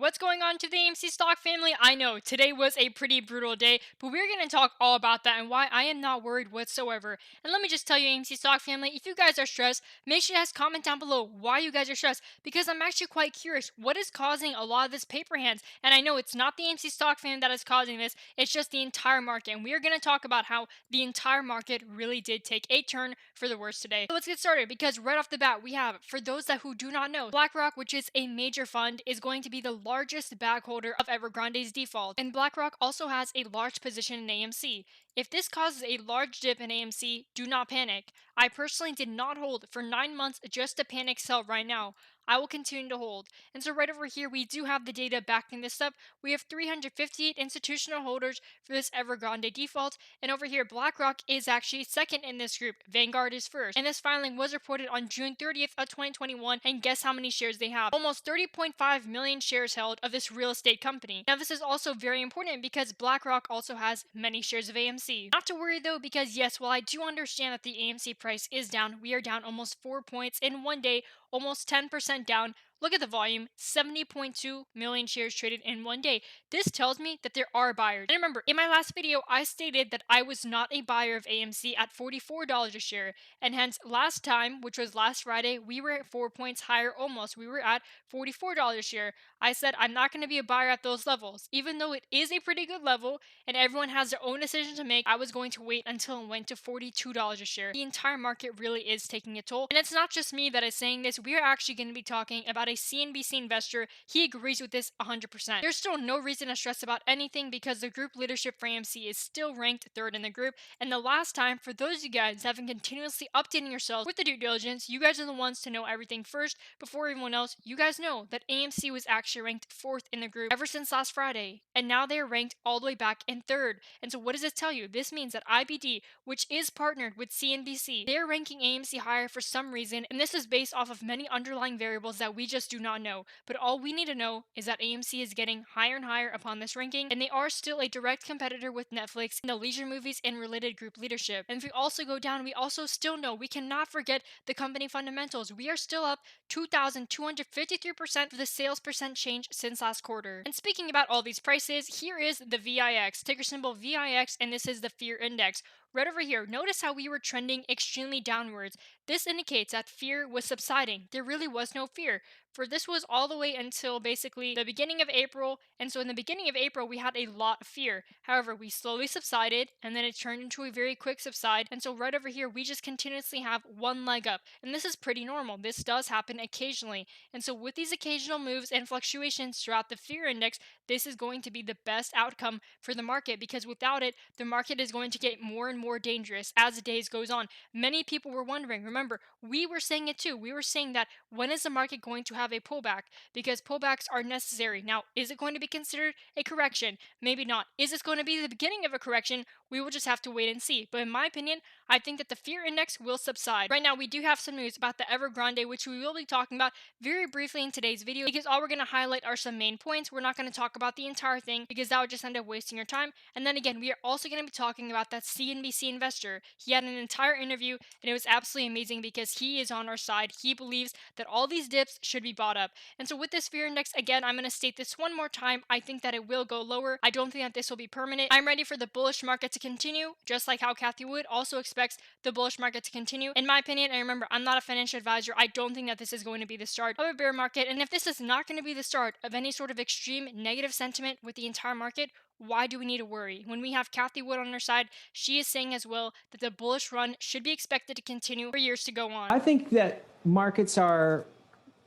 what's going on to the AMC stock family? I know today was a pretty brutal day, but we're going to talk all about that and why I am not worried whatsoever. And let me just tell you, AMC stock family, if you guys are stressed, make sure you guys comment down below why you guys are stressed, because I'm actually quite curious what is causing a lot of this paper hands. And I know it's not the AMC stock family that is causing this, it's just the entire market. And we are going to talk about how the entire market really did take a turn for the worse today. So let's get started, because right off the bat, we have, for those who do not know, BlackRock, which is a major fund, is going to be the largest bag holder of Evergrande's default, and BlackRock also has a large position in AMC. If this causes a large dip in AMC, do not panic. I personally did not hold for 9 months just to panic sell right now. I will continue to hold. And so right over here, we do have the data backing this up. We have 358 institutional holders for this Evergrande default. And over here, BlackRock is actually second in this group. Vanguard is first. And this filing was reported on June 30th of 2021. And guess how many shares they have? Almost 30.5 million shares held of this real estate company. Now, this is also very important because BlackRock also has many shares of AMC. Not to worry though, because yes, while I do understand that the AMC price is down, we are down almost 4 points in one day, almost 10% down. Look at the volume, 70.2 million shares traded in one day. This tells me that there are buyers. And remember, in my last video, I stated that I was not a buyer of AMC at $44 a share. And hence, last time, which was last Friday, we were at 4 points higher almost. We were at $44 a share. I said I'm not going to be a buyer at those levels. Even though it is a pretty good level and everyone has their own decision to make, I was going to wait until it went to $42 a share. The entire market really is taking a toll. And it's not just me that is saying this. We are actually going to be talking about a CNBC investor. He agrees with this 100%. There's still no reason to stress about anything because the group leadership for AMC is still ranked third in the group. And the last time, for those of you guys that have been continuously updating yourselves with the due diligence, you guys are the ones to know everything first before everyone else. You guys know that AMC was actually ranked fourth in the group ever since last Friday. And now they are ranked all the way back in third. And so what does this tell you? This means that IBD, which is partnered with CNBC, they're ranking AMC higher for some reason. And this is based off of many underlying variables that we just do not know. But all we need to know is that AMC is getting higher and higher upon this ranking, and they are still a direct competitor with Netflix in the leisure movies and related group leadership. And if we also go down, we also still know, we cannot forget the company fundamentals. We are still up 2,253% for the sales percent change since last quarter. And speaking about all these prices, here is the VIX, ticker symbol VIX, and this is the fear index. Right over here, notice how we were trending extremely downwards. This indicates that fear was subsiding. There really was no fear. For this was all the way until basically the beginning of April. And so in the beginning of April, we had a lot of fear. However, we slowly subsided and then it turned into a very quick subside. And so right over here, we just continuously have one leg up. And this is pretty normal. This does happen occasionally. And so with these occasional moves and fluctuations throughout the fear index, this is going to be the best outcome for the market, because without it, the market is going to get more and more dangerous as the days goes on. Many people were wondering, remember, we were saying it too. We were saying that when is the market going to have a pullback? Because pullbacks are necessary. Now, is it going to be considered a correction? Maybe not. Is this going to be the beginning of a correction? We will just have to wait and see. But in my opinion, I think that the fear index will subside. Right now, we do have some news about the Evergrande, which we will be talking about very briefly in today's video, because all we're going to highlight are some main points. We're not going to talk about the entire thing because that would just end up wasting your time. And then again, we are also going to be talking about that CNBC investor. He had an entire interview and it was absolutely amazing because he is on our side. He believes that all these dips should be bought up. And so with this fear index, again, I'm going to state this one more time. I think that it will go lower. I don't think that this will be permanent. I'm ready for the bullish market to continue, just like how Kathy Wood also expects the bullish market to continue. In my opinion, and remember, I'm not a financial advisor, I don't think that this is going to be the start of a bear market. And if this is not going to be the start of any sort of extreme negative sentiment with the entire market, why do we need to worry? When we have Kathy Wood on our side, she is saying as well that the bullish run should be expected to continue for years to go on. I think that markets are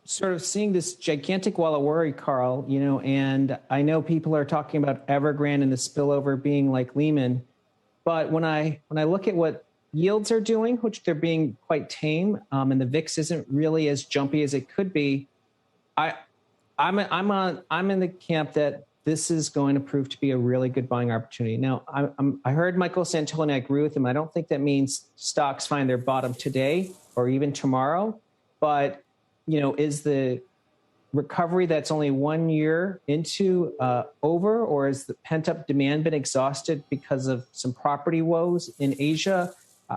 sort of seeing this gigantic wall of worry, Carl, and I know people are talking about Evergrande and the spillover being like Lehman, but when I look at what yields are doing, which they're being quite tame, and the VIX isn't really as jumpy as it could be, I'm in the camp that this is going to prove to be a really good buying opportunity. Now, I heard Michael Santilla, and I agree with him. I don't think that means stocks find their bottom today or even tomorrow, but is the recovery that's only 1 year into over, or has the pent-up demand been exhausted because of some property woes in Asia?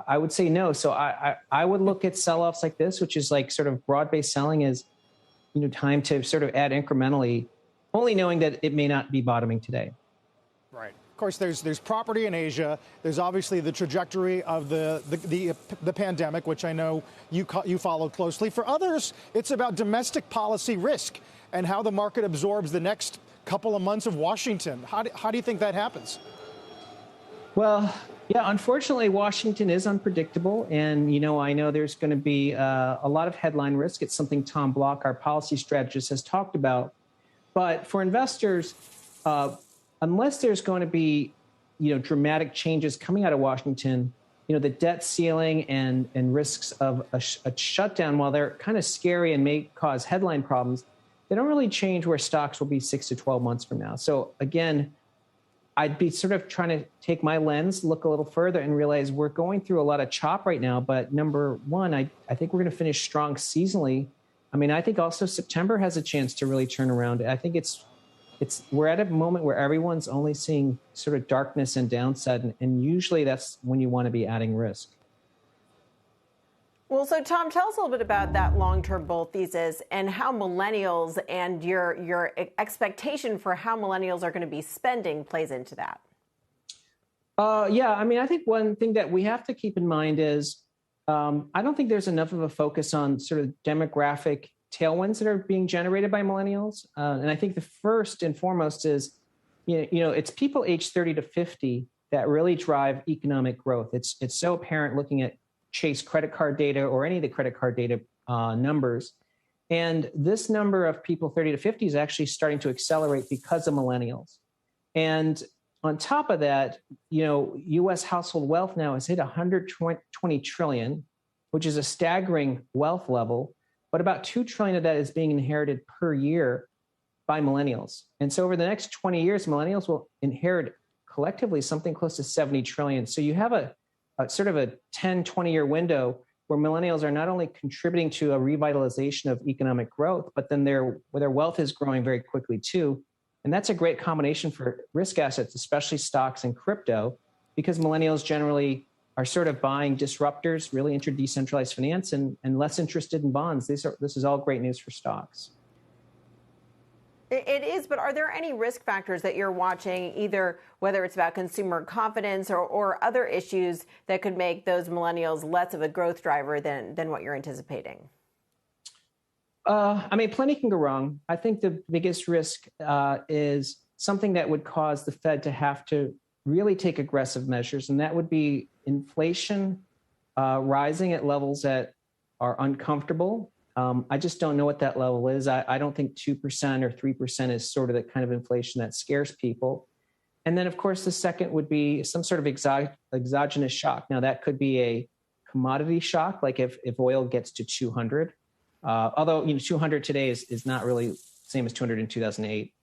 I would say no. So I would look at sell-offs like this, which is like sort of broad-based selling, as time to sort of add incrementally only knowing that it may not be bottoming today. Right. Of course, there's property in Asia. There's obviously the trajectory of the pandemic, which I know you follow closely. For others, it's about domestic policy risk and how the market absorbs the next couple of months of Washington. How do you think that happens? Well, yeah, unfortunately, Washington is unpredictable. And, I know there's going to be a lot of headline risk. It's something Tom Block, our policy strategist, has talked about. But for investors, unless there's going to be, dramatic changes coming out of Washington, the debt ceiling and risks of a shutdown, while they're kind of scary and may cause headline problems, they don't really change where stocks will be 6 to 12 months from now. So again, I'd be sort of trying to take my lens, look a little further, and realize we're going through a lot of chop right now. But number one, I think we're going to finish strong seasonally. I mean, I think also September has a chance to really turn around. I think we're at a moment where everyone's only seeing sort of darkness and downside, and usually that's when you want to be adding risk. Well, so Tom, tell us a little bit about that long-term bull thesis and how millennials and your expectation for how millennials are going to be spending plays into that. Yeah, I mean, I think one thing that we have to keep in mind is I don't think there's enough of a focus on sort of demographic tailwinds that are being generated by millennials. And I think the first and foremost is, it's people age 30 to 50 that really drive economic growth. It's so apparent looking at Chase credit card data or any of the credit card data numbers. And this number of people 30 to 50 is actually starting to accelerate because of millennials. And on top of that, U.S. household wealth now has hit 120 trillion, which is a staggering wealth level. But about 2 trillion of that is being inherited per year by millennials. And so over the next 20 years, millennials will inherit collectively something close to 70 trillion. So you have a sort of a 10, 20-year window where millennials are not only contributing to a revitalization of economic growth, but then their wealth is growing very quickly too. And that's a great combination for risk assets, especially stocks and crypto, because millennials generally are sort of buying disruptors, really into decentralized finance, and less interested in bonds. This is all great news for stocks. It is, but are there any risk factors that you're watching, either whether it's about consumer confidence or other issues that could make those millennials less of a growth driver than what you're anticipating? I mean, plenty can go wrong. I think the biggest risk is something that would cause the Fed to have to really take aggressive measures, and that would be inflation rising at levels that are uncomfortable. I just don't know what that level is. I don't think 2% or 3% is sort of the kind of inflation that scares people. And then, of course, the second would be some sort of exogenous shock. Now, that could be a commodity shock, like if oil gets to 200. Although 200 today is not really the same as 200 in 2008,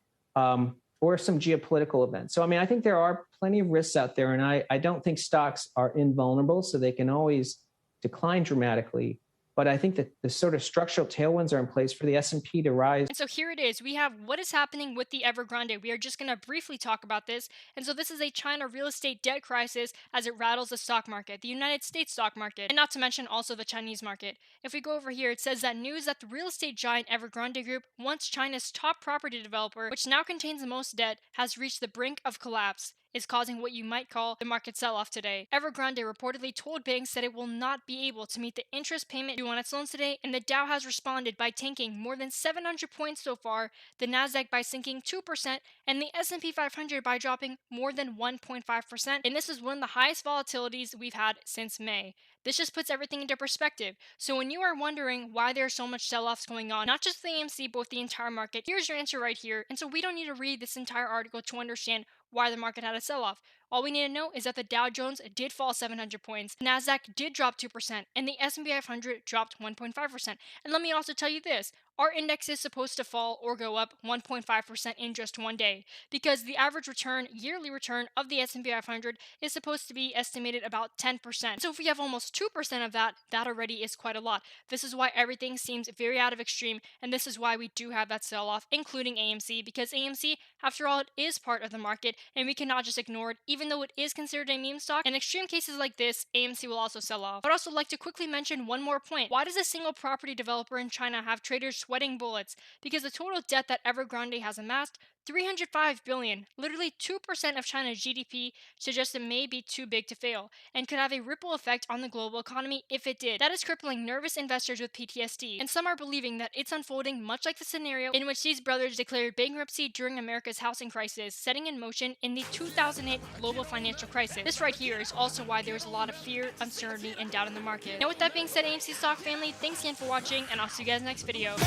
or some geopolitical event. So, I mean, I think there are plenty of risks out there, and I don't think stocks are invulnerable, so they can always decline dramatically. But I think that the sort of structural tailwinds are in place for the S&P to rise. And so here it is. We have what is happening with the Evergrande. We are just going to briefly talk about this. And so this is a China real estate debt crisis as it rattles the stock market, the United States stock market, and not to mention also the Chinese market. If we go over here, it says that news that the real estate giant Evergrande Group, once China's top property developer, which now contains the most debt, has reached the brink of collapse, is causing what you might call the market sell-off today. Evergrande reportedly told banks that it will not be able to meet the interest payment due on its loans today, and the Dow has responded by tanking more than 700 points so far, the Nasdaq by sinking 2%, and the S&P 500 by dropping more than 1.5%, and this is one of the highest volatilities we've had since May. This just puts everything into perspective. So when you are wondering why there's so much sell-offs going on, not just the AMC, but the entire market, here's your answer right here. And so we don't need to read this entire article to understand why the market had a sell-off. All we need to know is that the Dow Jones did fall 700 points, the Nasdaq did drop 2%, and the S&P 500 dropped 1.5%. And let me also tell you this, our index is supposed to fall or go up 1.5% in just one day, because the average yearly return of the S&P 500 is supposed to be estimated about 10%. So if we have almost 2% of that, that already is quite a lot. This is why everything seems very out of extreme, and this is why we do have that sell-off, including AMC, because AMC, after all, it is part of the market, and we cannot just ignore it, even though it is considered a meme stock. In extreme cases like this, AMC will also sell off. I'd also like to quickly mention one more point. Why does a single property developer in China have traders sweating bullets? Because the total debt that Evergrande has amassed, 305 billion, literally 2% of China's GDP, suggests it may be too big to fail, and could have a ripple effect on the global economy if it did. That is crippling nervous investors with PTSD, and some are believing that it's unfolding much like the scenario in which these brothers declared bankruptcy during America's housing crisis, setting in motion in the 2008 global financial crisis. This right here is also why there is a lot of fear, uncertainty, and doubt in the market. Now with that being said, AMC stock family, thanks again for watching, and I'll see you guys next video.